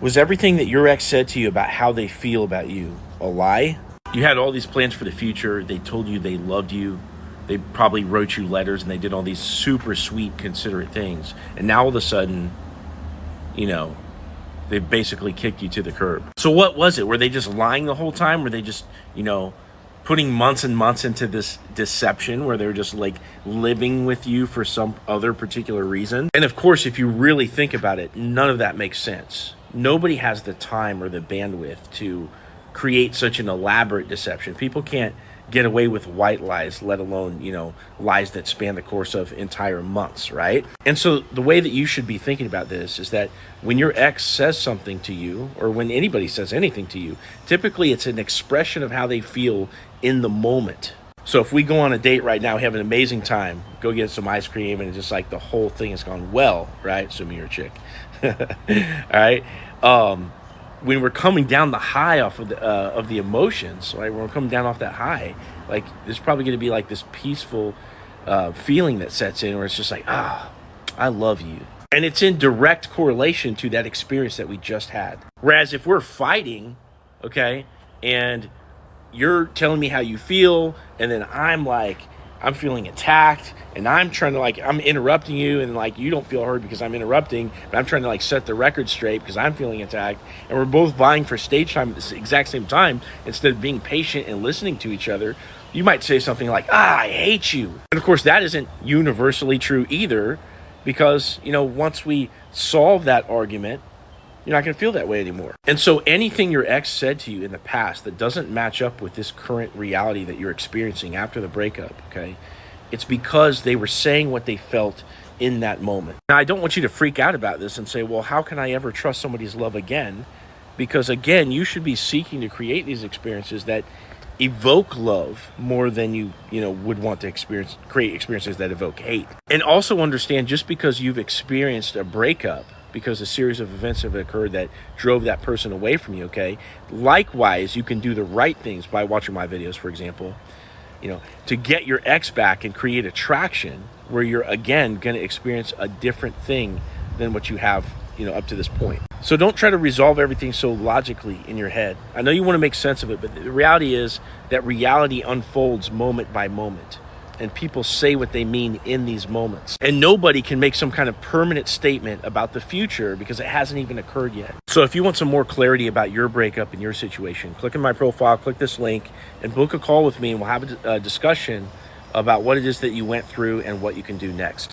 Was everything that your ex said to you about how they feel about you a lie? You had all these plans for the future. They told you they loved you. They probably wrote you letters and they did all these super sweet, considerate things. And now all of a sudden, you know, they've basically kicked you to the curb. So what was it? Were they just lying the whole time? Were they just, putting months and months into this deception where they're just like living with you for some other particular reason? And of course, if you really think about it, none of that makes sense. Nobody has the time or the bandwidth to create such an elaborate deception. People can't get away with white lies, let alone, lies that span the course of entire months, right? And so the way that you should be thinking about this is that when your ex says something to you, or when anybody says anything to you, typically it's an expression of how they feel in the moment. So if we go on a date right now, have an amazing time, go get some ice cream, and just like the whole thing has gone well, right? Assuming you're a chick. All right. When we're coming down the high off of the emotions, right? When we're coming down off that high, like there's probably going to be like this peaceful feeling that sets in, where it's just like, I love you, and it's in direct correlation to that experience that we just had. Whereas if we're fighting, okay, and you're telling me how you feel, and then I'm feeling attacked, and I'm trying to I'm interrupting you, and you don't feel heard because I'm interrupting, but I'm trying to set the record straight because I'm feeling attacked, and we're both vying for stage time at the exact same time instead of being patient and listening to each other. You might say something like, I hate you. And of course, that isn't universally true either, because, once we solve that argument, you're not going to feel that way anymore. And so anything your ex said to you in the past that doesn't match up with this current reality that you're experiencing after the breakup, okay, it's because they were saying what they felt in that moment. Now, I don't want you to freak out about this and say, well, how can I ever trust somebody's love again? Because again, you should be seeking to create these experiences that evoke love more than you would want to create experiences that evoke hate. And also understand, just because you've experienced a breakup, because a series of events have occurred that drove that person away from you, okay? Likewise, you can do the right things by watching my videos, for example, to get your ex back and create attraction where you're, again, going to experience a different thing than what you have, up to this point. So don't try to resolve everything so logically in your head. I know you want to make sense of it, but the reality is that reality unfolds moment by moment. And people say what they mean in these moments. And nobody can make some kind of permanent statement about the future because it hasn't even occurred yet. So if you want some more clarity about your breakup and your situation, click on my profile, click this link, and book a call with me, and we'll have a discussion about what it is that you went through and what you can do next.